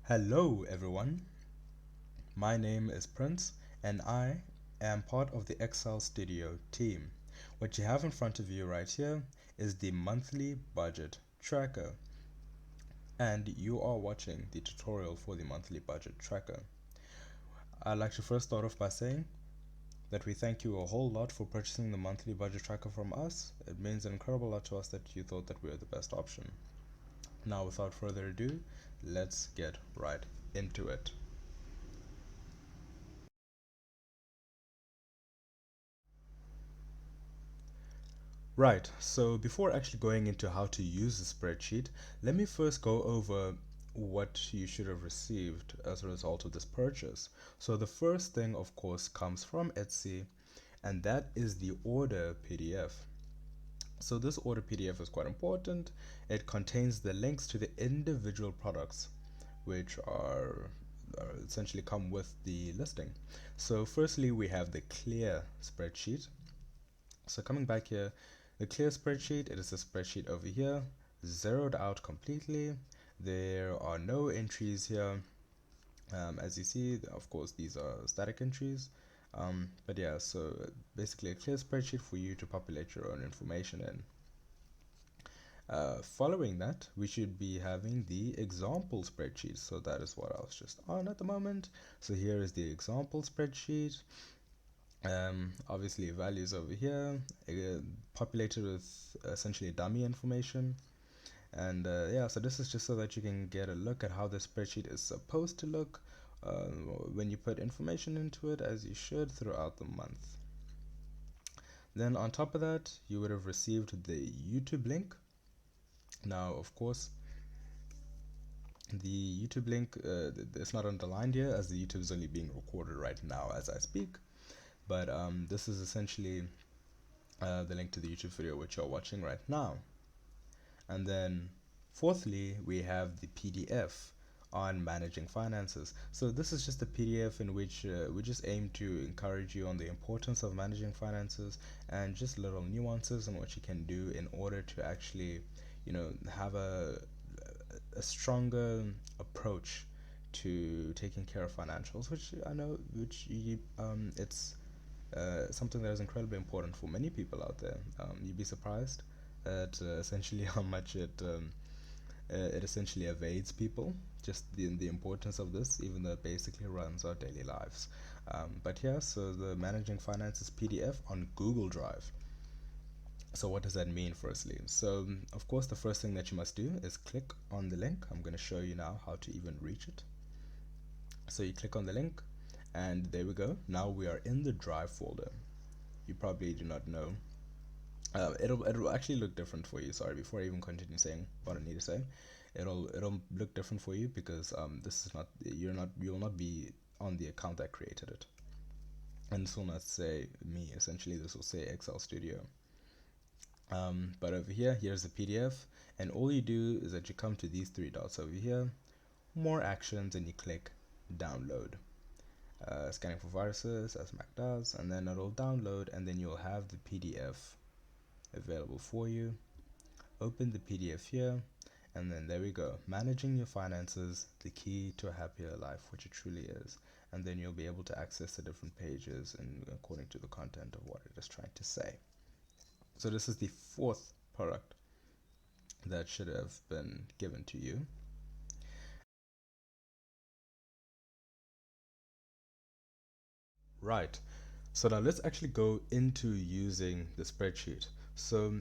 Hello everyone, my name is Prince and I am part of the Excel Studio team. What you have in front of you right here is the monthly budget tracker, and you are watching the tutorial for the monthly budget tracker. I'd like to first start off by saying that we thank you a whole lot for purchasing the monthly budget tracker from us. It means an incredible lot to us that you thought that we were the best option. Now without further ado, let's get right into it. Right, so before actually going into how to use the spreadsheet, let me first go over what you should have received as a result of this purchase. So the first thing, of course, comes from Etsy, and that is the order PDF. So this order PDF is quite important. It contains the links to the individual products, which are essentially come with the listing. So firstly, we have the clear spreadsheet. So coming back here, the clear spreadsheet, it is a spreadsheet over here, zeroed out completely. There are no entries here. As you see, of course, these are static entries. But yeah, so basically a clear spreadsheet for you to populate your own information in. Following that, we should be having the example spreadsheet. So that is what I was just on at the moment. So here is the example spreadsheet. Obviously values over here, populated with essentially dummy information. And yeah, so this is just so that you can get a look at how the spreadsheet is supposed to look when you put information into it, as you should throughout the month. Then on top of that, you would have received the YouTube link. Now, of course, the YouTube link, it's not underlined here as the YouTube is only being recorded right now as I speak. But this is essentially the link to the YouTube video which you're watching right now. And then fourthly, we have the PDF on managing finances. So this is just a PDF in which we just aim to encourage you on the importance of managing finances and just little nuances and what you can do in order to actually, have a stronger approach to taking care of financials, which I know, it's something that is incredibly important for many people out there. You'd be surprised at essentially how much it essentially evades people. Just the importance of this, even though it basically runs our daily lives. But yeah, so the Managing Finances PDF on Google Drive. So what does that mean firstly? So of course the first thing that you must do is click on the link. I'm going to show you now how to even reach it. So you click on the link and there we go. Now we are in the Drive folder. You probably do not know. It'll actually look different for you. Sorry, before I even continue saying what I need to say, it'll look different for you because this is not you'll not be on the account that created it, and this will not say me. Essentially, this will say Excel Studio. But over here, here's the PDF, and all you do is that you come to these three dots over here, more actions, and you click download. Scanning for viruses, as Mac does, and then it'll download, and then you'll have the PDF available for you. Open the PDF here, and then there we go. Managing your finances, the key to a happier life, which it truly is. And then you'll be able to access the different pages and according to the content of what it is trying to say. So this is the fourth product that should have been given to you. Right. So now let's actually go into using the spreadsheet. So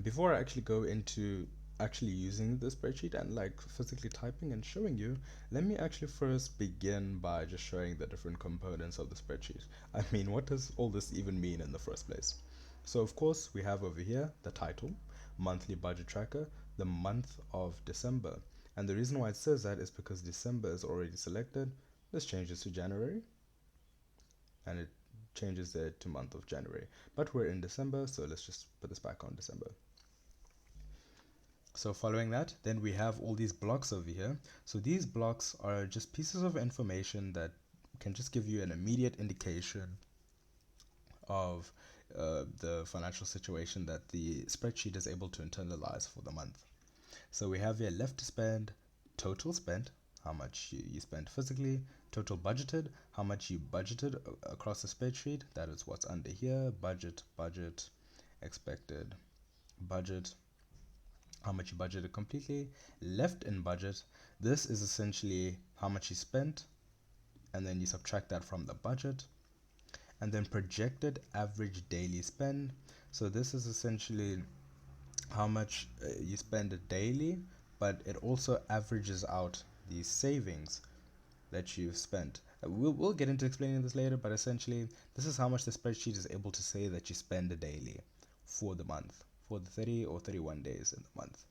before I actually go into actually using the spreadsheet and like physically typing and showing you, let me actually first begin by just showing the different components of the spreadsheet. I mean, what does all this even mean in the first place? So of course we have over here the title, monthly budget tracker, the month of December. And the reason why it says that is because December is already selected. This changes to January, and it changes there to month of January. But we're in December, so let's just put this back on December. So following that, then we have all these blocks over here. So these blocks are just pieces of information that can just give you an immediate indication of the financial situation that the spreadsheet is able to internalize for the month. So we have here left to spend, total spent, how much you spent physically. Total budgeted, how much you budgeted across the spreadsheet. That is what's under here. Budget, budget, expected, budget, how much you budgeted completely. Left in budget, this is essentially how much you spent, and then you subtract that from the budget. And then projected average daily spend. So this is essentially how much you spend daily, but it also averages out the savings that you've spent. We'll get into explaining this later, but essentially this is how much the spreadsheet is able to say that you spend daily for the month, for the 30 or 31 days in the month.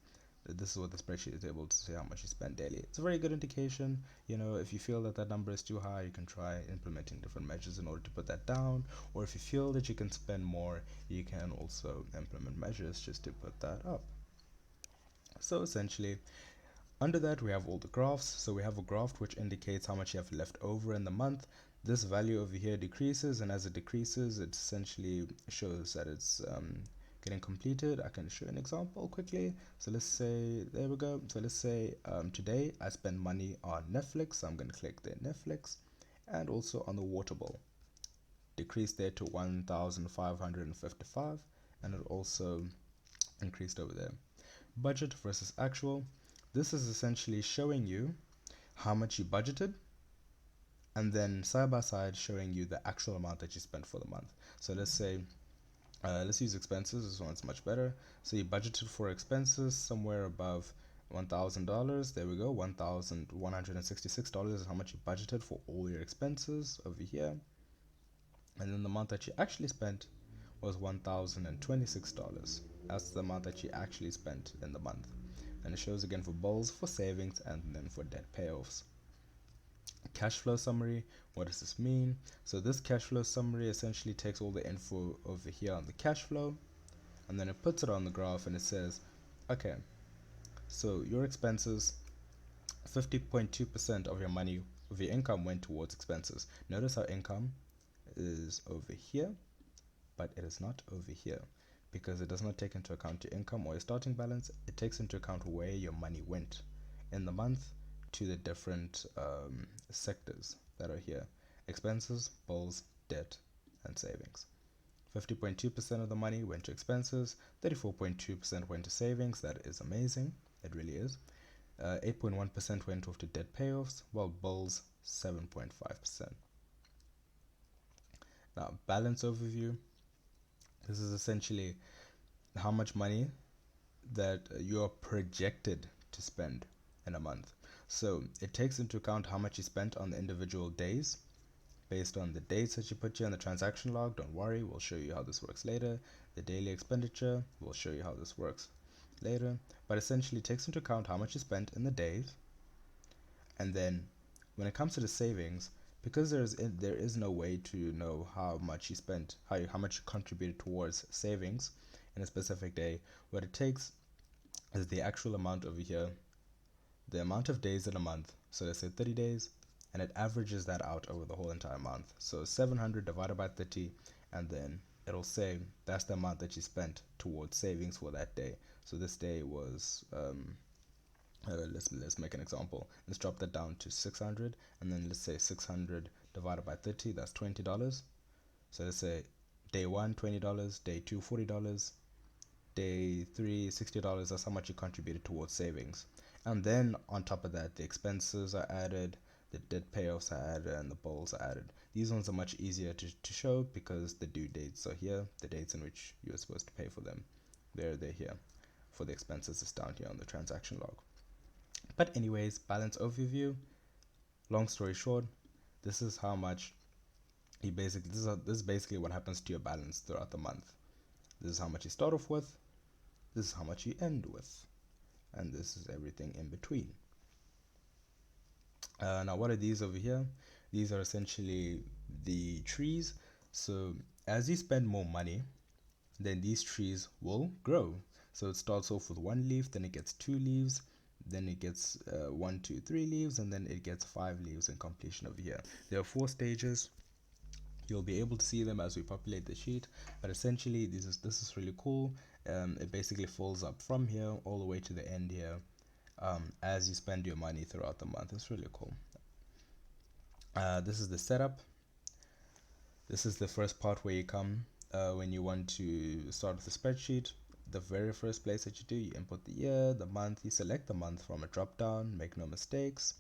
This is what the spreadsheet is able to say how much you spend daily. It's a very good indication. If you feel that number is too high, you can try implementing different measures in order to put that down. Or if you feel that you can spend more, you can also implement measures just to put that up. So essentially, under that we have all the graphs. So we have a graph which indicates how much you have left over in the month. This value over here decreases, and as it decreases, it essentially shows that it's getting completed. I can show an example quickly. So let's say, there we go. So let's say today I spend money on Netflix. So I'm going to click the Netflix, and also on the water bill. Decreased there to 1,555, and it also increased over there. Budget versus actual. This is essentially showing you how much you budgeted, and then side by side showing you the actual amount that you spent for the month. So let's say, let's use expenses. This one's much better. So you budgeted for expenses somewhere above $1,000. There we go. $1,166 is how much you budgeted for all your expenses over here. And then the amount that you actually spent was $1,026. That's the amount that you actually spent in the month. And it shows again for bills, for savings, and then for debt payoffs. Cash flow summary. What does this mean? So this cash flow summary essentially takes all the info over here on the cash flow, and then it puts it on the graph, and it says, okay, so your expenses, 50.2% of your money, of your income went towards expenses. Notice how income is over here, but it is not over here, because it does not take into account your income or your starting balance. It takes into account where your money went in the month to the different sectors that are here: expenses, bills, debt, and savings. 50.2% of the money went to expenses, 34.2% went to savings. That is amazing. It really is. 8.1% went off to debt payoffs, while bills 7.5%. Now, balance overview. This is essentially how much money that you are projected to spend in a month. So it takes into account how much you spent on the individual days based on the dates that you put here in the transaction log. Don't worry, we'll show you how this works later. The daily expenditure, we'll show you how this works later. But essentially it takes into account how much you spent in the days. And then when it comes to the savings, because there is no way to know how much you spent, how much you contributed towards savings in a specific day, what it takes is the actual amount over here, the amount of days in a month. So let's say 30 days, and it averages that out over the whole entire month. So 700 divided by 30, and then it'll say that's the amount that you spent towards savings for that day. So this day was let's make an example. Let's drop that down to 600, and then let's say 600 divided by 30, that's $20. So let's say day one $20, day two $40, day three $60. That's how much you contributed towards savings. And then on top of that, the expenses are added, the debt payoffs are added, and the bills are added. These ones are much easier to show because the due dates are here, the dates in which you're supposed to pay for them. They're here. For the expenses, it's down here on the transaction log. But anyways, balance overview. Long story short, this is how much you basically, this is basically what happens to your balance throughout the month. This is how much you start off with, this is how much you end with, and this is everything in between. Now what are these over here? These are essentially the trees. So as you spend more money, then these trees will grow. So it starts off with one leaf, then it gets two leaves, then it gets 1, 2, 3 leaves, and then it gets 5 leaves in completion over here. There are 4 stages. You'll be able to see them as we populate the sheet, but essentially this is really cool. It basically folds up from here all the way to the end here, as you spend your money throughout the month. It's really cool. This is the setup. This is the first part where you come when you want to start with the spreadsheet. The very first place that you do, you input the year, the month, you select the month from a drop down, make no mistakes.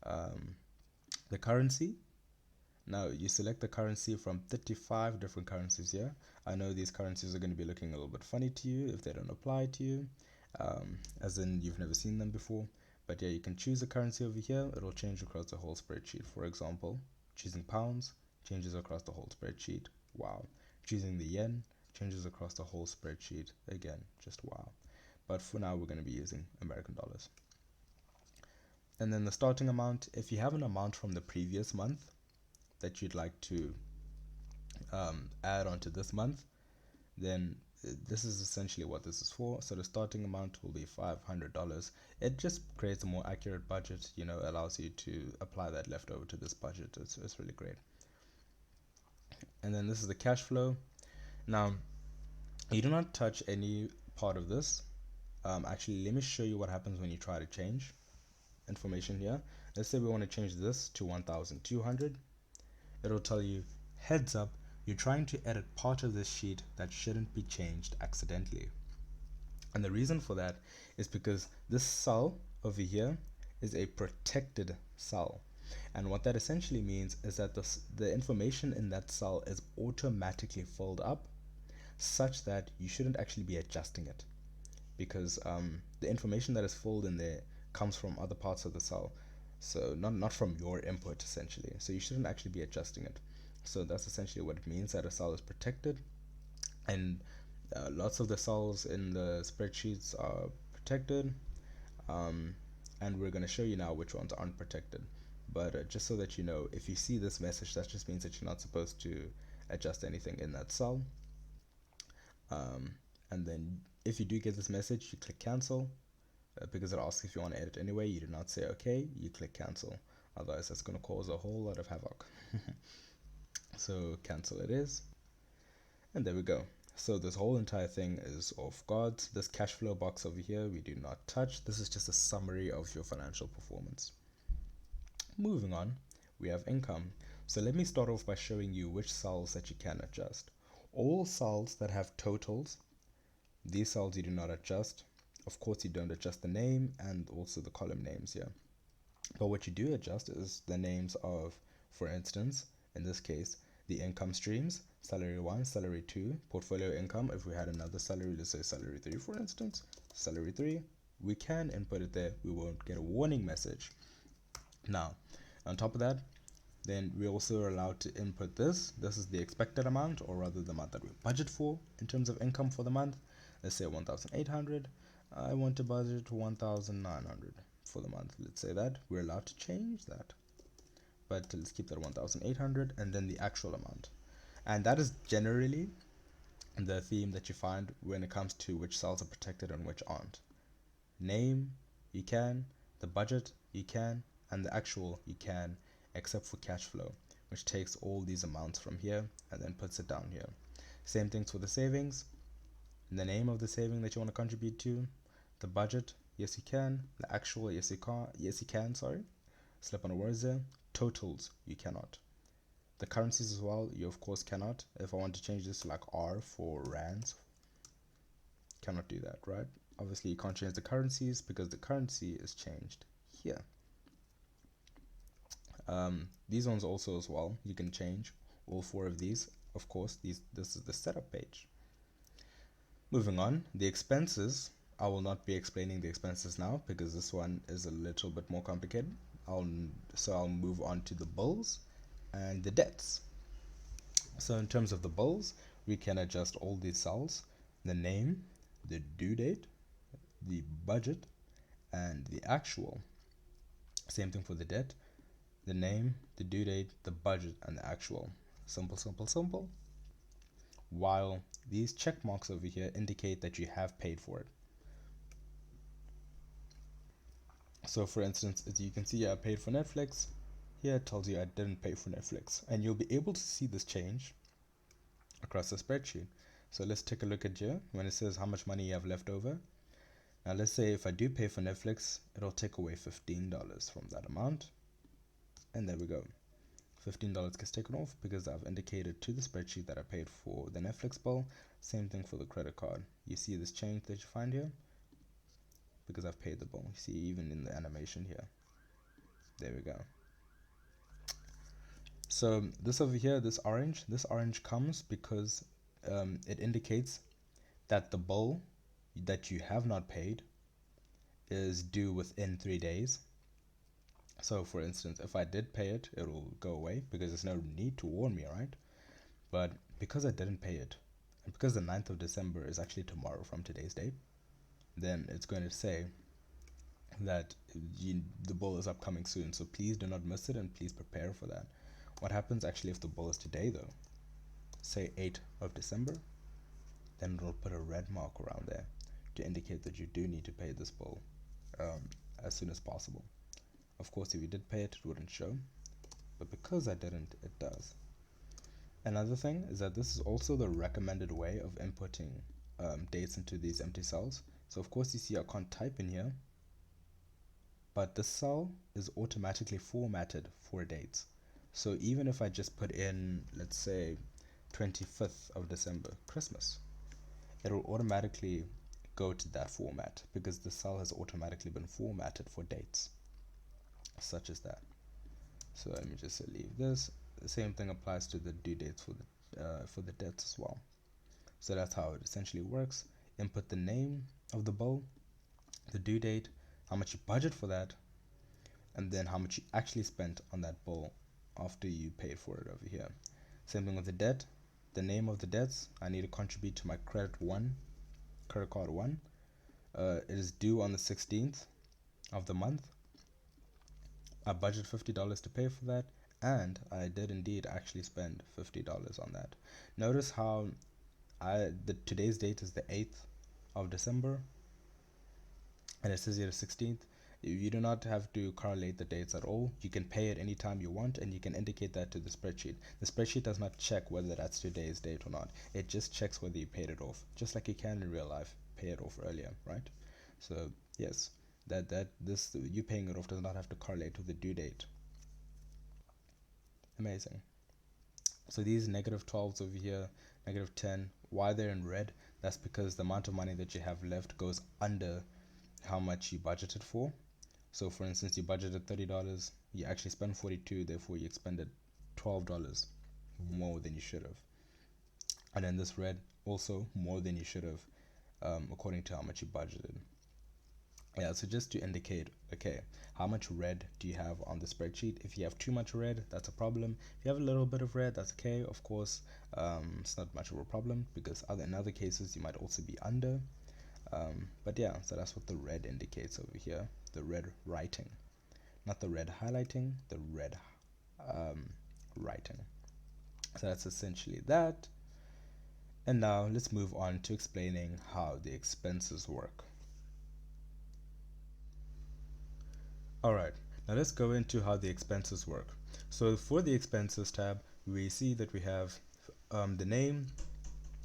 The currency. Now you select the currency from 35 different currencies here. I know these currencies are going to be looking a little bit funny to you if they don't apply to you, as in you've never seen them before. But yeah, you can choose a currency over here. It'll change across the whole spreadsheet. For example, choosing pounds changes across the whole spreadsheet. Wow. Choosing the yen changes across the whole spreadsheet. Again, just wow. But for now, we're going to be using American dollars. And then the starting amount, if you have an amount from the previous month that you'd like to add onto this month, then this is essentially what this is for. So the starting amount will be $500. It just creates a more accurate budget, allows you to apply that leftover to this budget. It's really great. And then this is the cash flow. Now, you do not touch any part of this. Actually, let me show you what happens when you try to change information here. Let's say we want to change this to 1,200. It'll tell you, heads up, you're trying to edit part of this sheet that shouldn't be changed accidentally. And the reason for that is because this cell over here is a protected cell. And what that essentially means is that the information in that cell is automatically filled up such that you shouldn't actually be adjusting it, because the information that is filled in there comes from other parts of the cell, so not from your input essentially. So you shouldn't actually be adjusting it. So that's essentially what it means, that a cell is protected. And lots of the cells in the spreadsheets are protected, and we're going to show you now which ones aren't protected. But just so that you know, if you see this message, that just means that you're not supposed to adjust anything in that cell. And then if you do get this message, you click cancel, because it asks if you want to edit anyway. You do not say okay, you click cancel, otherwise that's going to cause a whole lot of havoc. So cancel it is, and there we go. So this whole entire thing is off guard. This cash flow box over here we do not touch. This is just a summary of your financial performance. Moving on, we have income. So let me start off by showing you which cells that you can adjust. All cells that have totals, these cells you do not adjust. Of course, you don't adjust the name and also the column names here. But what you do adjust is the names of, for instance, in this case, the income streams, salary 1, salary 2, portfolio income. If we had another salary, let's say salary 3, for instance, salary 3, we can input it there. We won't get a warning message. Now, on top of that, then we also are allowed to input this. This is the expected amount, or rather the amount that we budget for in terms of income for the month. Let's say 1,800. I want to budget 1,900 for the month. Let's say that. We're allowed to change that. But let's keep that 1,800, and then the actual amount. And that is generally the theme that you find when it comes to which cells are protected and which aren't. Name, you can. The budget, you can. And the actual, you can, except for cash flow, which takes all these amounts from here and then puts it down here. Same things for the savings. The name of the saving that you want to contribute to. The budget, yes you can. The actual, yes you can, sorry. Slip on a word there. Totals, you cannot. The currencies as well, you of course cannot. If I want to change this to like R for rands, cannot do that, right? Obviously you can't change the currencies because the currency is changed here. These ones also as well, you can change all 4 of these. Of course, this is the setup page. Moving on, the expenses. I will not be explaining the expenses now because this one is a little bit more complicated. So I'll move on to the bills and the debts. So in terms of the bills, we can adjust all these cells: the name, the due date, the budget, and the actual. Same thing for the debt: the name, the due date, the budget, and the actual. Simple, simple, simple. While these check marks over here indicate that you have paid for it. So for instance, as you can see, I paid for Netflix. Here it tells you I didn't pay for Netflix, and you'll be able to see this change across the spreadsheet. So let's take a look at here when it says how much money you have left over. Now let's say if I do pay for Netflix, it'll take away $15 from that amount, and there we go. $15 gets taken off because I've indicated to the spreadsheet that I paid for the Netflix bill. Same thing for the credit card. You see this change that you find here? Because I've paid the bill. You see even in the animation here. There we go. So this over here, this orange comes because it indicates that the bill that you have not paid is due within 3 days. So for instance, if I did pay it, it will go away because there's no need to warn me, right? But because I didn't pay it, and because the 9th of December is actually tomorrow from today's date, then it's going to say that the bill is upcoming soon. So please do not miss it and please prepare for that. What happens actually if the bill is today though? Say 8th of December, then it'll put a red mark around there to indicate that you do need to pay this bill as soon as possible. Of course, if you did pay it, it wouldn't show, but because I didn't, it does. Another thing is that this is also the recommended way of inputting dates into these empty cells. So of course you see I can't type in here, but the cell is automatically formatted for dates. So even if I just put in, let's say 25th of December, Christmas, it will automatically go to that format because the cell has automatically been formatted for dates such as that. So let me just leave this. The same thing applies to the due dates for the debts as well. So that's how it essentially works. Input the name of the bill, the due date, how much you budget for that, and then how much you actually spent on that bill after you paid for it over here. Same thing with the debt, the name of the debts. I need to contribute to my credit card one. It is due on the 16th of the month. I budget $50 to pay for that, and I did indeed actually spend $50 on that. Notice how today's date is the 8th of December, and it says here the 16th. You do not have to correlate the dates at all. You can pay it anytime you want, and you can indicate that to the spreadsheet. The spreadsheet does not check whether that's today's date or not. It just checks whether you paid it off, just like you can in real life pay it off earlier, right? So yes, this you paying it off does not have to correlate with the due date. Amazing. So these -12s over here, -10, why they're in red? That's because the amount of money that you have left goes under how much you budgeted for. So for instance, you budgeted $30, you actually spent 42, therefore you expended $12 more than you should have. And then this red, also more than you should have, according to how much you budgeted. Yeah, so just to indicate, okay, how much red do you have on the spreadsheet? If you have too much red, that's a problem. If you have a little bit of red, that's okay. Of course, it's not much of a problem because in other cases you might also be under. But yeah, so that's what the red indicates over here, the red writing, not the red highlighting, the red writing. So that's essentially that. And now let's move on to explaining how the expenses work. Alright, now let's go into how the expenses work. So for the expenses tab, we see that we have the name,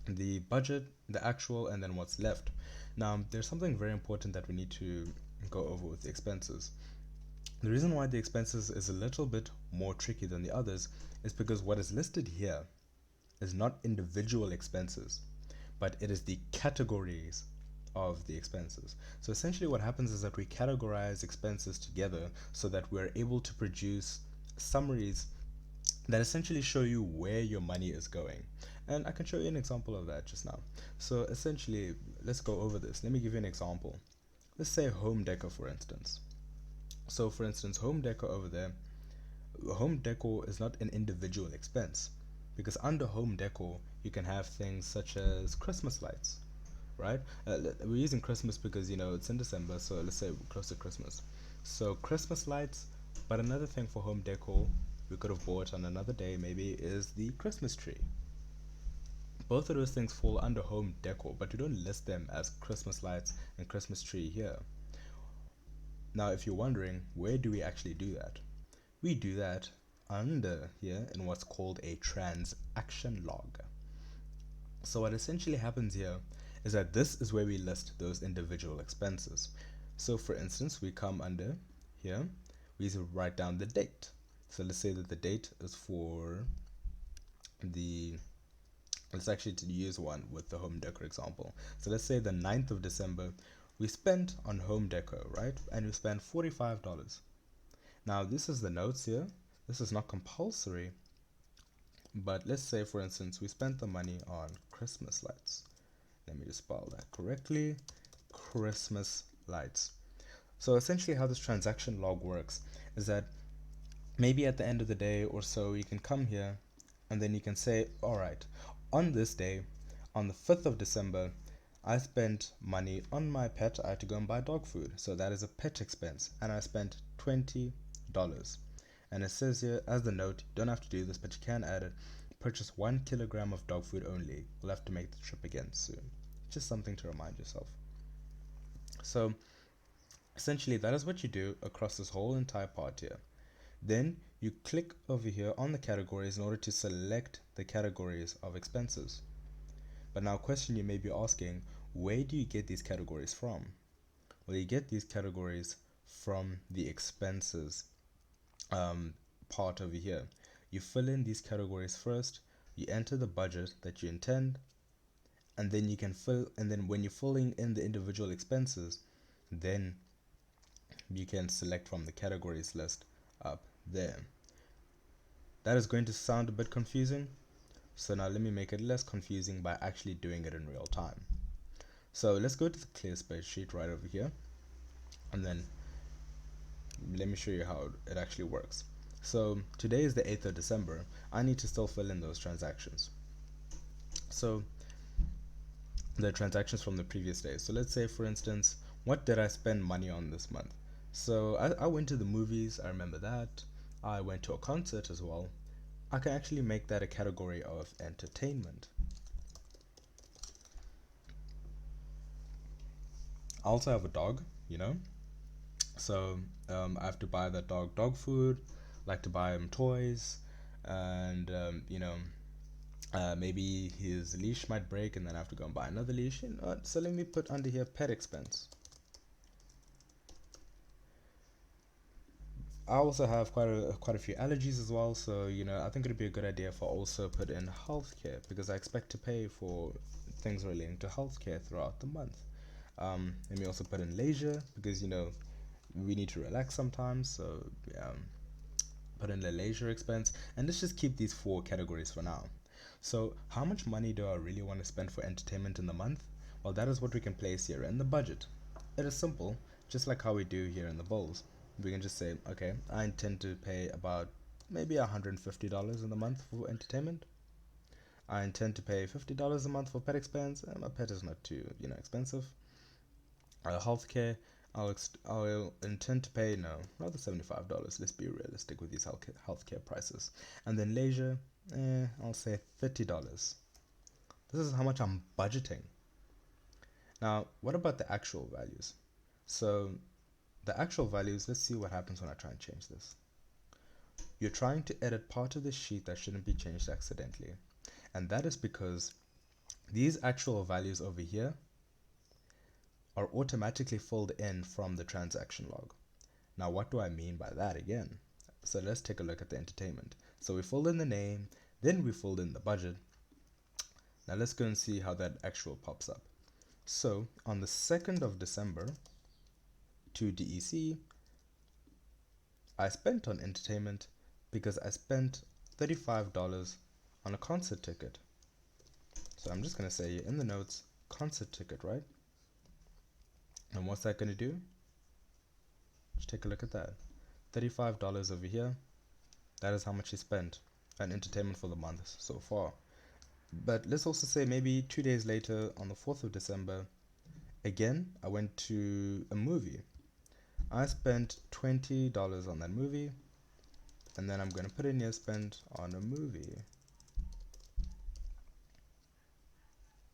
the budget, the actual, and then what's left. Now there's something very important that we need to go over with the expenses. The reason why the expenses is a little bit more tricky than the others is because what is listed here is not individual expenses, but it is the categories of the expenses. So essentially what happens is that we categorize expenses together so that we're able to produce summaries that essentially show you where your money is going. And I can show you an example of that just now. So essentially, let's go over this. Let me give you an example. Let's say home decor, for instance. So for instance, home decor over there, home decor is not an individual expense because under home decor, you can have things such as Christmas lights, right? We're using Christmas because it's in December, so let's say we're close to Christmas. So Christmas lights, but another thing for home decor we could have bought on another day maybe is the Christmas tree. Both of those things fall under home decor, but we don't list them as Christmas lights and Christmas tree here. Now if you're wondering, where do we actually do that? We do that under here in what's called a transaction log. So what essentially happens here is that this is where we list those individual expenses. So for instance, we come under here, we write down the date. So let's say that the date is for the, let's actually use one with the home decor example. So let's say the 9th of December, we spent on home decor, right? And we spent $45. Now this is the notes here. This is not compulsory, but let's say for instance, we spent the money on Christmas lights. Let me just spell that correctly. Christmas lights. So essentially how this transaction log works is that maybe at the end of the day or so, you can come here and then you can say, all right, on this day, on the 5th of December, I spent money on my pet. I had to go and buy dog food. So that is a pet expense. And I spent $20. And it says here, as the note, you don't have to do this, but you can add it. Purchase 1 kilogram of dog food only. We'll have to make the trip again soon. Just something to remind yourself. So essentially, that is what you do across this whole entire part here. Then you click over here on the categories in order to select the categories of expenses. But now a question you may be asking, where do you get these categories from? Well, you get these categories from the expenses part over here. You fill in these categories first, you enter the budget that you intend, and then you can when you're filling in the individual expenses, then you can select from the categories list up there. That is going to sound a bit confusing, so now let me make it less confusing by actually doing it in real time. So let's go to the clear spreadsheet right over here, and then let me show you how it actually works. So today is the 8th of December. I need to still fill in those transactions. So the transactions from the previous day. So let's say, for instance, what did I spend money on this month? So I went to the movies, I remember that. I went to a concert as well. I can actually make that a category of entertainment. I also have a dog, so I have to buy that dog food, like to buy him toys, and maybe his leash might break and then I have to go and buy another leash. So let me put under here pet expense. I also have quite a few allergies as well, so I think it'd be a good idea if I also put in healthcare, because I expect to pay for things relating to healthcare throughout the month. Let me also put in leisure, because we need to relax sometimes, so put in the leisure expense, and let's just keep these 4 categories for now. So how much money do I really want to spend for entertainment in the month? Well, that is what we can place here in the budget. It is simple, just like how we do here in the bowls. We can just say, okay, I intend to pay about maybe $150 in the month for entertainment. I intend to pay $50 a month for pet expense, and my pet is not too expensive. Healthcare, I'll intend to pay rather $75. Let's be realistic with these healthcare prices. And then leisure, I'll say $30. This is how much I'm budgeting. Now, what about the actual values? So the actual values, let's see what happens when I try and change this. You're trying to edit part of the sheet that shouldn't be changed accidentally. And that is because these actual values over here are automatically filled in from the transaction log. Now, what do I mean by that again? So let's take a look at the entertainment. So we filled in the name, then we filled in the budget. Now let's go and see how that actual pops up. So on the 2nd of December, to DEC, I spent on entertainment because I spent $35 on a concert ticket. So I'm just going to say in the notes, concert ticket, right? And what's that going to do? Just take a look at that. $35 over here. That is how much you spent on entertainment for the month so far. But let's also say maybe 2 days later, on the 4th of December, again, I went to a movie. I spent $20 on that movie, and then I'm going to put in here spent on a movie.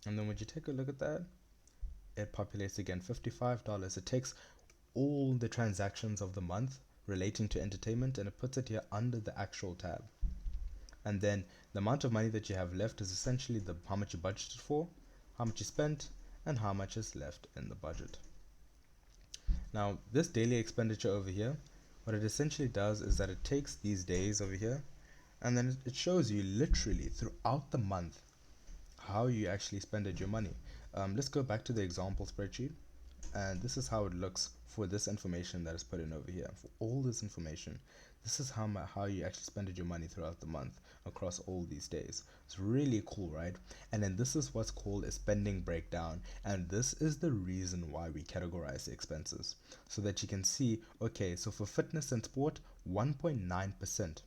And then when you take a look at that, it populates again $55. It takes all the transactions of the month relating to entertainment and it puts it here under the actual tab. And then the amount of money that you have left is essentially how much you budgeted for, how much you spent, and how much is left in the budget. Now, this daily expenditure over here, what it essentially does is that it takes these days over here and then it shows you literally throughout the month how you actually spended your money. Let's go back to the example spreadsheet, and this is how it looks for this information that is put in over here. For all this information, this is how you actually spended your money throughout the month across all these days. It's really cool, right? And then this is what's called a spending breakdown, and this is the reason why we categorize the expenses, so that you can see, okay, so for fitness and sport, 1.9%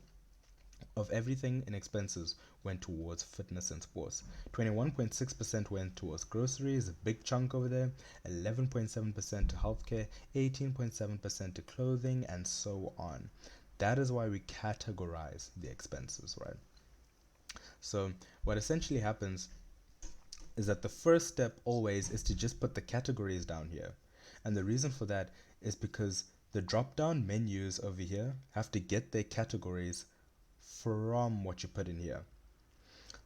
of everything in expenses went towards fitness and sports. 21.6% went towards groceries, a big chunk over there. 11.7% to healthcare, 18.7% to clothing, and so on. That is why we categorize the expenses, right? So what essentially happens is that the first step always is to just put the categories down here. And the reason for that is because the drop down menus over here have to get their categories from what you put in here.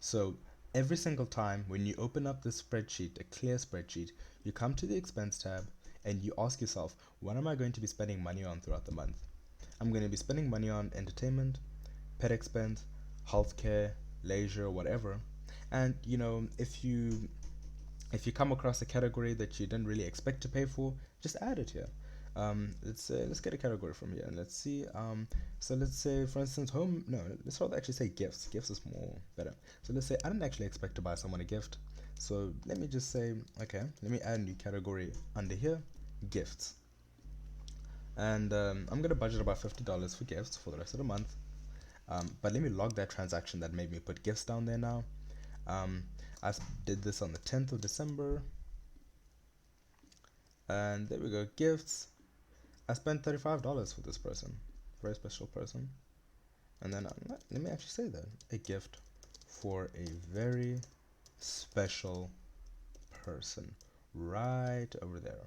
So every single time when you open up this spreadsheet, a clear spreadsheet, you come to the expense tab and you ask yourself, what am I going to be spending money on throughout the month? I'm going to be spending money on entertainment, pet expense, healthcare, leisure, whatever. And if you come across a category that you didn't really expect to pay for, just add it here. Let's get a category from here and let's see. So let's say, for instance, home. No, let's rather actually say gifts. Gifts is more better. So let's say I didn't actually expect to buy someone a gift. So let me just say, okay, let me add a new category under here, gifts. And I'm gonna budget about $50 for gifts for the rest of the month. But let me log that transaction that made me put gifts down there now. I did this on the 10th of December. And there we go, gifts. I spent $35 for this person, very special person. And then let me actually say that, a gift for a very special person, right over there.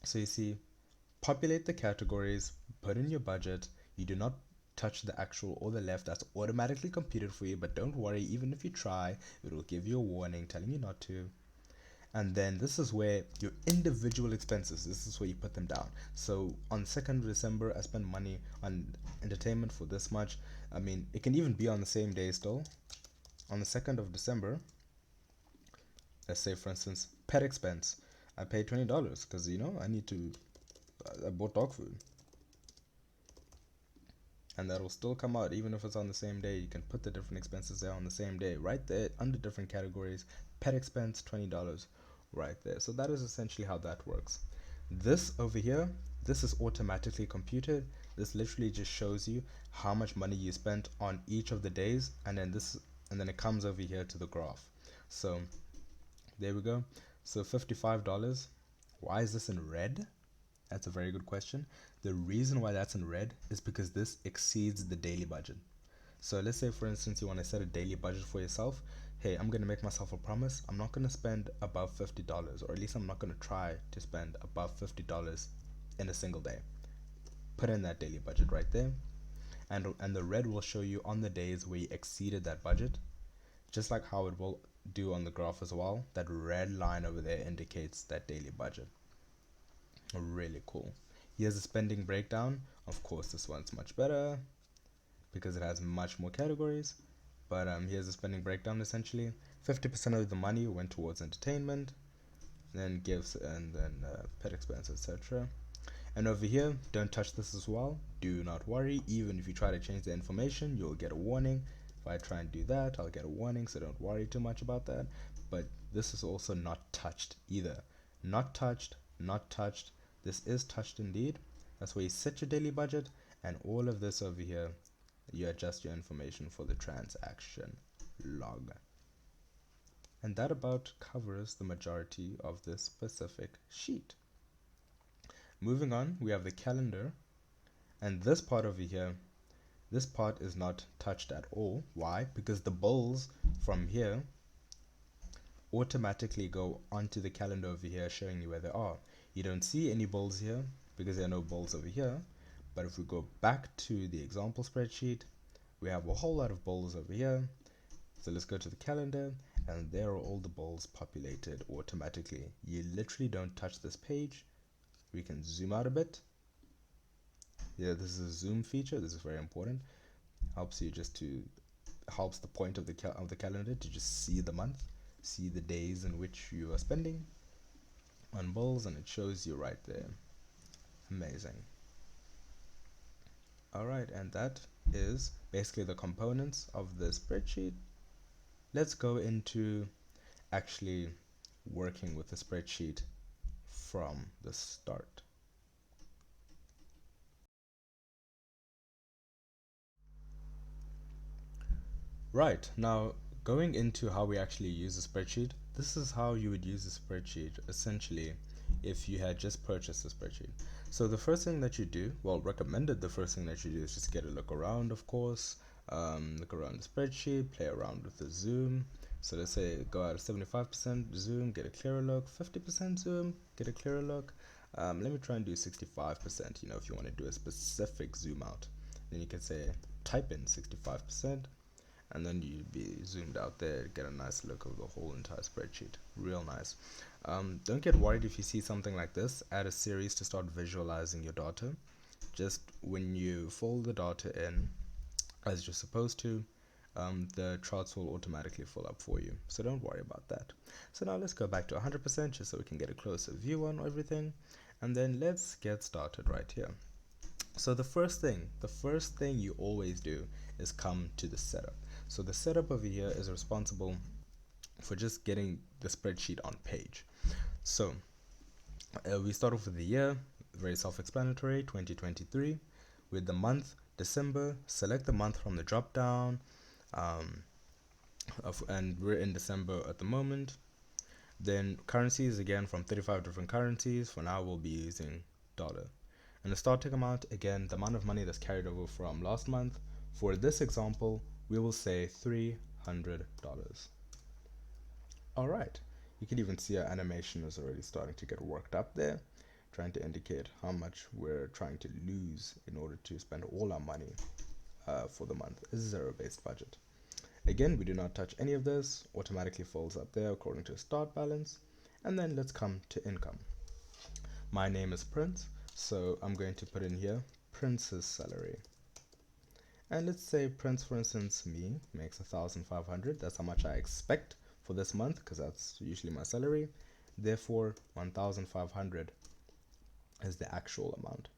So you see, populate the categories, put in your budget. You do not touch the actual or the left, that's automatically computed for you, but don't worry, even if you try, it will give you a warning telling you not to. And then this is where your individual expenses, this is where you put them down. So on 2nd of December, I spent money on entertainment for this much. I mean, it can even be on the same day still. On the 2nd of December, let's say, for instance, pet expense. I paid $20 because, I bought dog food. And that'll still come out even if it's on the same day. You can put the different expenses there on the same day, right there under different categories. Pet expense, $20. Right there. So that is essentially how that works. This over here, this is automatically computed. This literally just shows you how much money you spent on each of the days, and then it comes over here to the graph. So there we go. So $55. Why is this in red? That's a very good question. The reason why that's in red is because this exceeds the daily budget. So let's say, for instance, you want to set a daily budget for yourself. Hey, I'm going to make myself a promise. I'm not going to spend above $50, or at least I'm not going to try to spend above $50 in a single day. Put in that daily budget right there. And the red will show you on the days where you exceeded that budget, just like how it will do on the graph as well. That red line over there indicates that daily budget. Really cool. Here's the spending breakdown. Of course, this one's much better because it has much more categories. But here's the spending breakdown essentially. 50% of the money went towards entertainment, then gifts, and then pet expense, etc. And over here, don't touch this as well. Do not worry. Even if you try to change the information, you'll get a warning. If I try and do that, I'll get a warning, so don't worry too much about that. But this is also not touched either. Not touched, not touched. This is touched indeed. That's where you set your daily budget, and all of this over here, you adjust your information for the transaction log. And that about covers the majority of this specific sheet. Moving on, we have the calendar, and this part over here, this part is not touched at all. Why? Because the bills from here automatically go onto the calendar over here, showing you where they are. You don't see any bills here because there are no bills over here. But if we go back to the example spreadsheet, we have a whole lot of bills over here. So let's go to the calendar, and there are all the balls populated automatically. You literally don't touch this page. We can zoom out a bit. Yeah, this is a zoom feature. This is very important. Helps you just to helps the point of the calendar to just see the month, see the days in which you are spending on balls, and it shows you right there. Amazing. All right, and that is basically the components of the spreadsheet. Let's go into actually working with the spreadsheet from the start. Right, now going into how we actually use a spreadsheet, this is how you would use a spreadsheet essentially if you had just purchased a spreadsheet. So the first thing that you do, well, recommended the first thing that you do is just get a look around, of course. Look around the spreadsheet, play around with the zoom. So let's say go out of 75% zoom, get a clearer look, 50% zoom, get a clearer look. Let me try and do 65%, if you want to do a specific zoom out. Then you can say type in 65%, and then you'd be zoomed out there, get a nice look of the whole entire spreadsheet. Real nice. Don't get worried if you see something like this. Add a series to start visualizing your data. Just when you fold the data in as you're supposed to, the charts will automatically fill up for you, so don't worry about that. So now let's go back to 100% just so we can get a closer view on everything, and then let's get started right here. So the first thing you always do is come to the setup. So the setup over here is responsible for just getting the spreadsheet on page. So we start off with the year, very self-explanatory, 2023. With the month, December, select the month from the drop down, and we're in December at the moment. Then currencies, again, from 35 different currencies. For now, we'll be using dollar. And the starting amount, again, the amount of money that's carried over from last month. For this example, we will say $300. All right, you can even see our animation is already starting to get worked up there, trying to indicate how much we're trying to lose in order to spend all our money for the month. A zero-based budget. Again, we do not touch any of this, automatically falls up there according to start balance. And then let's come to income. My name is Prince, so I'm going to put in here Prince's salary. And let's say Prince, for instance, me, makes 1,500. That's how much I expect for this month, because that's usually my salary. Therefore, 1,500 is the actual amount.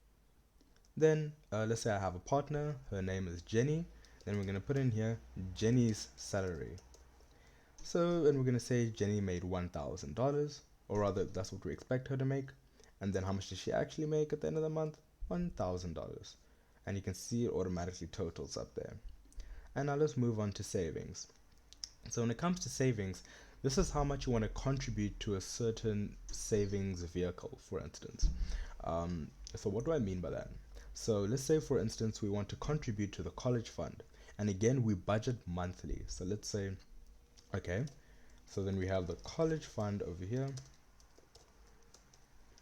Then let's say I have a partner, her name is Jenny. Then we're going to put in here Jenny's salary. So, and we're going to say Jenny made $1,000, or rather that's what we expect her to make. And then how much does she actually make at the end of the month? $1,000. And you can see it automatically totals up there. And now let's move on to savings. So when it comes to savings, this is how much you want to contribute to a certain savings vehicle, for instance. So what do I mean by that? So let's say, for instance, we want to contribute to the college fund. And again, we budget monthly. So let's say, okay, so then we have the college fund over here.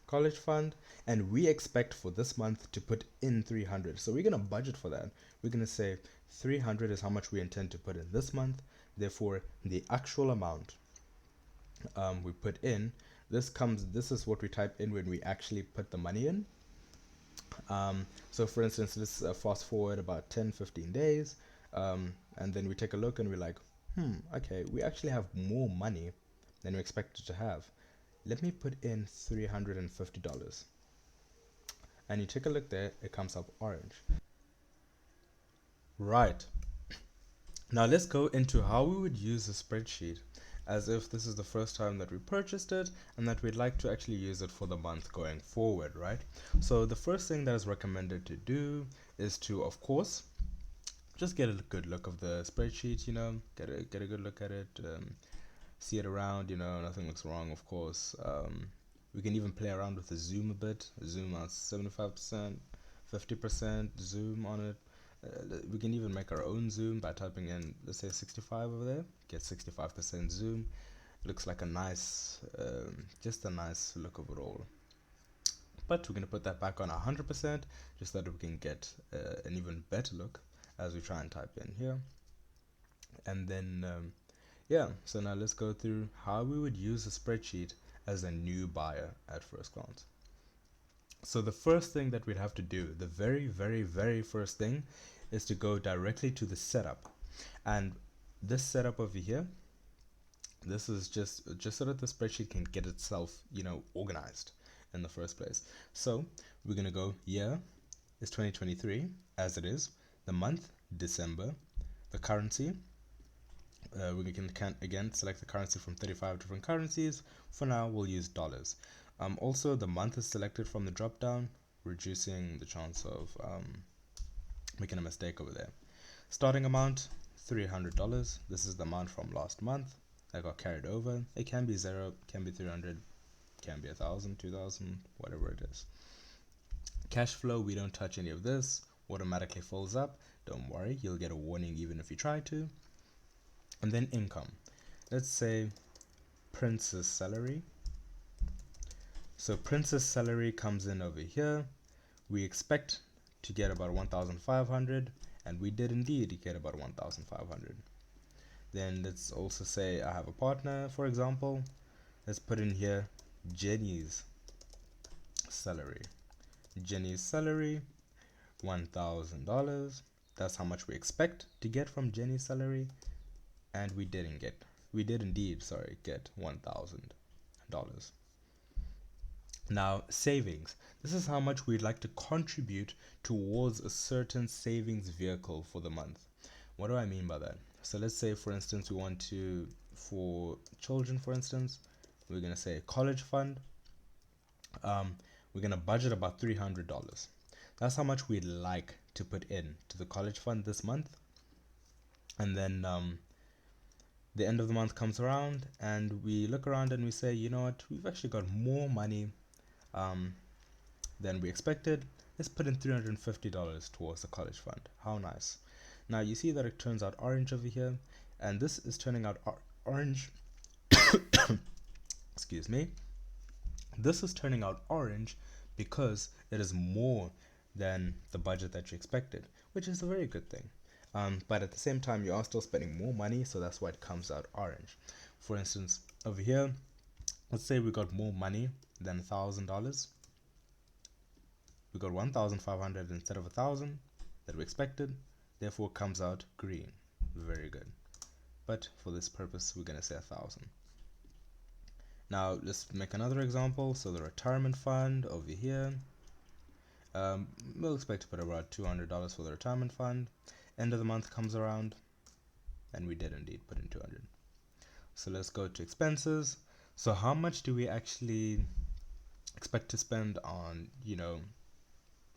College fund, and we expect for this month to put in 300. So we're going to budget for that. We're going to say 300 is how much we intend to put in this month. Therefore, the actual amount we put in, this is what we type in when we actually put the money in. So for instance, let's fast forward about 10-15 days, and then we take a look and we're like, okay, we actually have more money than we expected to have. Let me put in $350. And you take a look there, it comes up orange. Right. Now let's go into how we would use a spreadsheet as if this is the first time that we purchased it and that we'd like to actually use it for the month going forward, right? So the first thing that is recommended to do is to, of course, just get a good look of the spreadsheet, get a good look at it, see it around, nothing looks wrong, of course. We can even play around with the zoom a bit, zoom out 75%, 50% zoom on it. We can even make our own zoom by typing in, let's say 65 over there, get 65% zoom. Looks like a nice, just a nice look of it all. But we're going to put that back on 100% just so that we can get an even better look as we try and type in here. And then Yeah, so now let's go through how we would use a spreadsheet as a new buyer at first glance. So the first thing that we'd have to do, the very first thing, is to go directly to the setup. And this setup over here, this is just so that the spreadsheet can get itself, organized in the first place. So we're gonna go year is 2023 as it is, the month December, the currency. We can again select the currency from 35 different currencies. For now, we'll use dollars. Also, the month is selected from the drop down, reducing the chance of making a mistake over there. Starting amount $300. This is the amount from last month that got carried over. It can be 0, can be 300, can be 1,000, 2,000, whatever it is. Cash flow, we don't touch any of this. Automatically fills up. Don't worry, you'll get a warning even if you try to. And then income. Let's say Princess salary. So Princess salary comes in over here. We expect to get about 1,500, and we did indeed get about 1,500. Then let's also say I have a partner, for example. Let's put in here Jenny's salary. Jenny's salary, $1,000. That's how much we expect to get from Jenny's salary, and we did indeed get $1,000. Now, savings. This is how much we'd like to contribute towards a certain savings vehicle for the month. What do I mean by that? So let's say, for instance, we want to, for children, for instance, we're going to say college fund. We're going to budget about $300. That's how much we'd like to put in to the college fund this month. And then the end of the month comes around and we look around and we say, you know what, we've actually got more money than we expected. Let's put in $350 towards the college fund. How nice. Now you see that it turns out orange over here, and this is turning out orange. Excuse me. This is turning out orange because it is more than the budget that you expected, which is a very good thing. But at the same time, you are still spending more money, so that's why it comes out orange. For instance, over here, let's say we got more money than $1,000. We got 1,500 instead of 1,000 that we expected. Therefore, it comes out green. Very good. But for this purpose, we're gonna say 1,000. Now let's make another example. So the retirement fund over here. We'll expect to put about $200 for the retirement fund. End of the month comes around, and we did indeed put in 200. So let's go to expenses. So how much do we actually expect to spend on,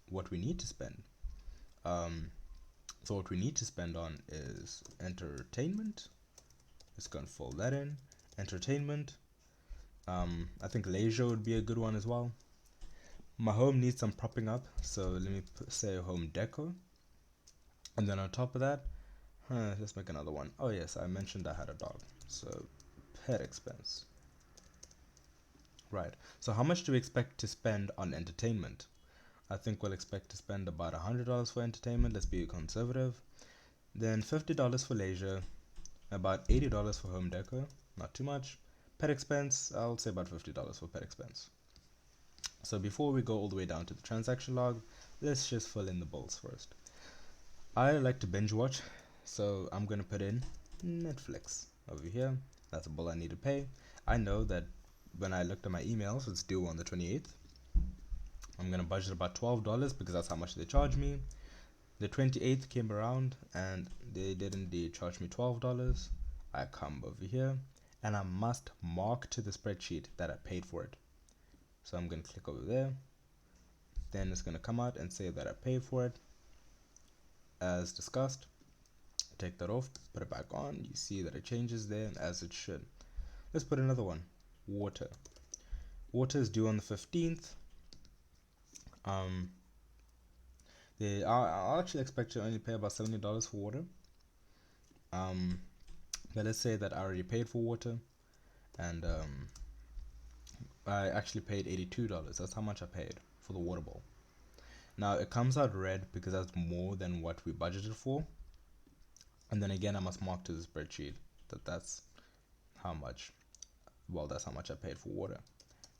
what we need to spend? So what we need to spend on is entertainment. Let's go and fold that in. Entertainment. I think leisure would be a good one as well. My home needs some propping up, so let me say home decor. And then on top of that, let's make another one. Oh yes, I mentioned I had a dog, so pet expense. Right, so how much do we expect to spend on entertainment? I think we'll expect to spend about $100 for entertainment. Let's be conservative. Then $50 for leisure, about $80 for home decor, not too much. Pet expense, I'll say about $50 for pet expense. So before we go all the way down to the transaction log, let's just fill in the bills first. I like to binge watch, so I'm going to put in Netflix over here. That's a bill I need to pay. I know that when I looked at my emails, it's due on the 28th. I'm going to budget about $12 because that's how much they charge me. The 28th came around and they did indeed charge me $12. I come over here and I must mark to the spreadsheet that I paid for it. So I'm going to click over there. Then it's going to come out and say that I paid for it as discussed. Take that off, put it back on. You see that it changes there as it should. Let's put another one. Water. Water is due on the 15th. I'll actually expect to only pay about $70 for water. But let's say that I already paid for water, and I actually paid $82. That's how much I paid for the water bill. Now it comes out red because that's more than what we budgeted for. And then again, I must mark to the spreadsheet that that's how much, well, that's how much I paid for water.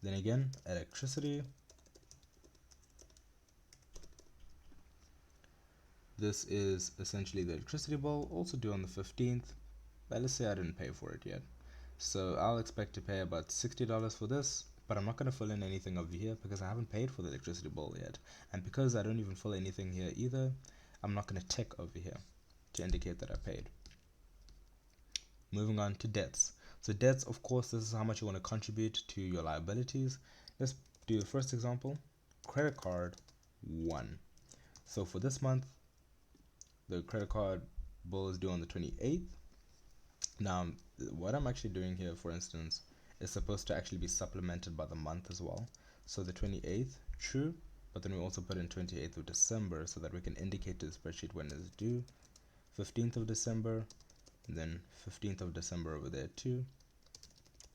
Then again, electricity, this is essentially the electricity bill, also due on the 15th, but let's say I didn't pay for it yet. So I'll expect to pay about $60 for this, but I'm not going to fill in anything over here because I haven't paid for the electricity bill yet. And because I don't even fill anything here either, I'm not going to tick over here to indicate that I paid. Moving on to debts. So debts, of course, this is how much you want to contribute to your liabilities. Let's do the first example, credit card 1. So for this month, the credit card bill is due on the 28th. Now, what I'm actually doing here, for instance, is supposed to actually be supplemented by the month as well. So the 28th, true, but then we also put in 28th of December so that we can indicate to the spreadsheet when it's due. 15th of December, and then 15th of December over there too.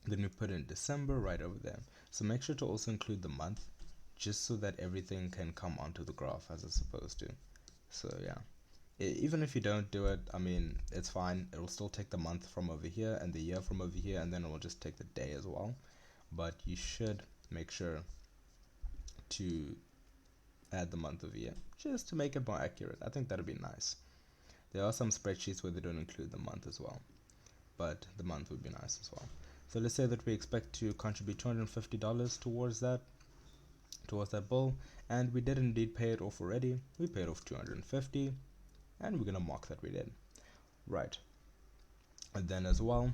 Then we put in December right over there. So make sure to also include the month, just so that everything can come onto the graph as it's supposed to. So yeah, even if you don't do it, I mean, it's fine. It will still take the month from over here and the year from over here, and then it will just take the day as well. But you should make sure to add the month over here, just to make it more accurate. I think that'd be nice. There are some spreadsheets where they don't include the month as well, but the month would be nice as well. So let's say that we expect to contribute $250 towards that bill, and we did indeed pay it off already. We paid off $250, and we're gonna mark that we did. Right. And then as well,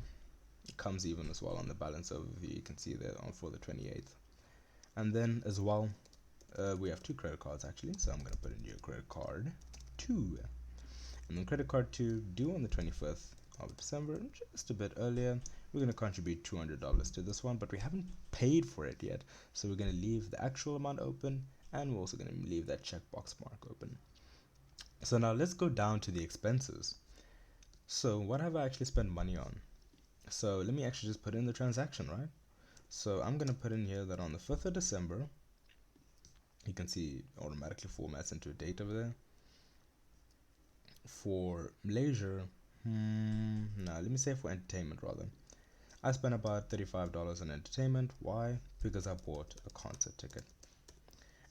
it comes even as well on the balance overview. You can see there on for the 28th. And then as well, we have 2 credit cards actually. So I'm gonna put in your credit card 2. And then credit card 2 due on the 21st of December, just a bit earlier. We're going to contribute $200 to this one, but we haven't paid for it yet. So we're going to leave the actual amount open, and we're also going to leave that checkbox mark open. So now let's go down to the expenses. So what have I actually spent money on? So let me actually just put in the transaction, right? So I'm going to put in here that on the 5th of December, you can see it automatically formats into a date over there. For leisure, no, let me say for entertainment rather. I spent about $35 on entertainment. Why? Because I bought a concert ticket.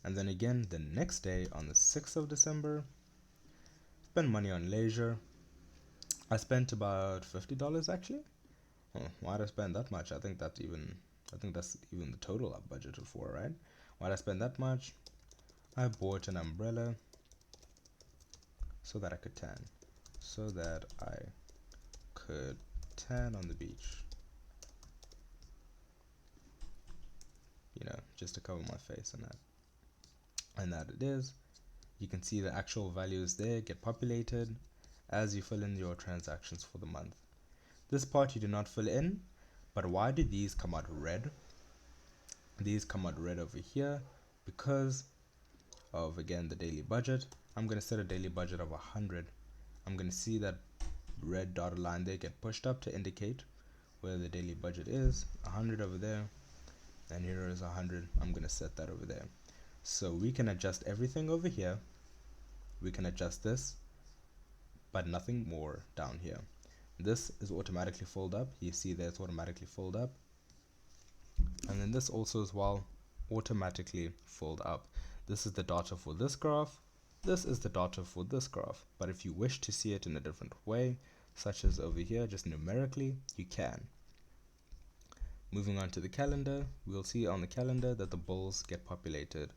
And then again, the next day on the 6th of December, spent money on leisure. I spent about $50 actually. Oh, why did I spend that much? I think that's even the total I budgeted for, right? Why did I spend that much? I bought an umbrella so that I could tan. So that I could tan on the beach. You know, just to cover my face and that. And that it is. You can see the actual values there get populated as you fill in your transactions for the month. This part you do not fill in, but why do these come out red? These come out red over here because of, again, the daily budget. I'm going to set a daily budget of 100. I'm going to see that red dotted line there get pushed up to indicate where the daily budget is. 100 over there, and here is 100. I'm going to set that over there. So we can adjust everything over here. We can adjust this, but nothing more down here. This is automatically filled up. You see that it's automatically filled up. And then this also as well, automatically filled up. This is the data for this graph. This is the data for this graph. But if you wish to see it in a different way, such as over here, just numerically, you can. Moving on to the calendar, we'll see on the calendar that the bills get populated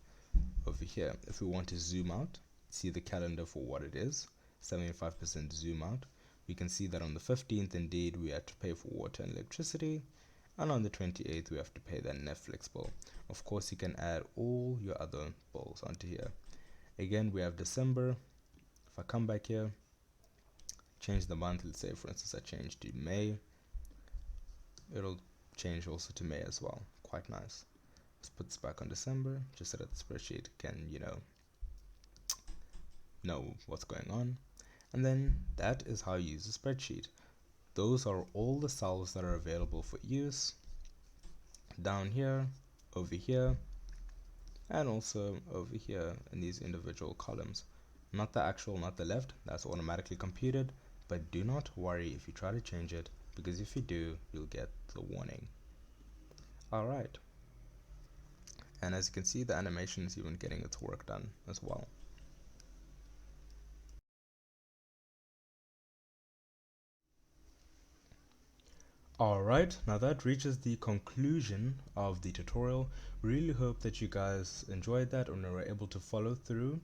over here. If we want to zoom out, see the calendar for what it is, 75% zoom out, we can see that on the 15th indeed we had to pay for water and electricity, and on the 28th we have to pay that Netflix bill. Of course, you can add all your other bills onto here. Again, we have December. If I come back here, change the month, let's say for instance I change to May, it'll change also to May as well. Quite nice. Let's put this back on December, just so that the spreadsheet can, know what's going on. And then that is how you use a spreadsheet. Those are all the cells that are available for use down here, over here, and also over here in these individual columns. Not the left, that's automatically computed, but do not worry if you try to change it, because if you do, you'll get the warning. Alright, and as you can see, the animation is even getting its work done as well. Alright, now that reaches the conclusion of the tutorial. Really hope that you guys enjoyed that and were able to follow through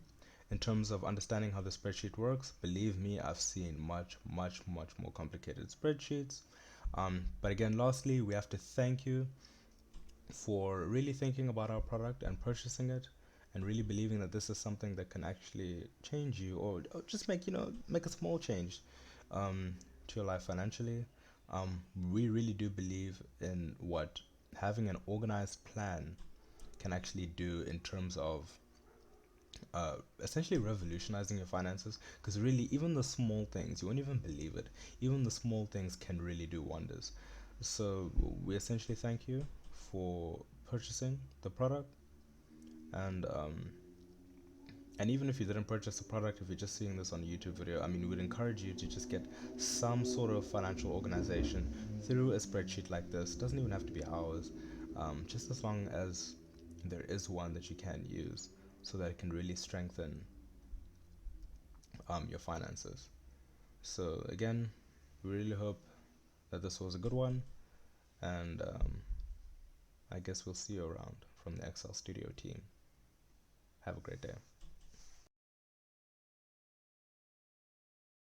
in terms of understanding how the spreadsheet works. Believe me, I've seen much more complicated spreadsheets. But again, lastly, we have to thank you for really thinking about our product and purchasing it, and really believing that this is something that can actually change you, or just make a small change to your life financially. We really do believe in what having an organized plan can actually do in terms of essentially revolutionizing your finances, because really even the small things, you won't even believe it, even the small things can really do wonders. So we essentially thank you for purchasing the product, and and even if you didn't purchase the product, if you're just seeing this on a YouTube video, I mean, we'd encourage you to just get some sort of financial organization through a spreadsheet like this. It doesn't even have to be ours, just as long as there is one that you can use, so that it can really strengthen your finances. So again, we really hope that this was a good one, and I guess we'll see you around from the Excel Studio team. Have a great day.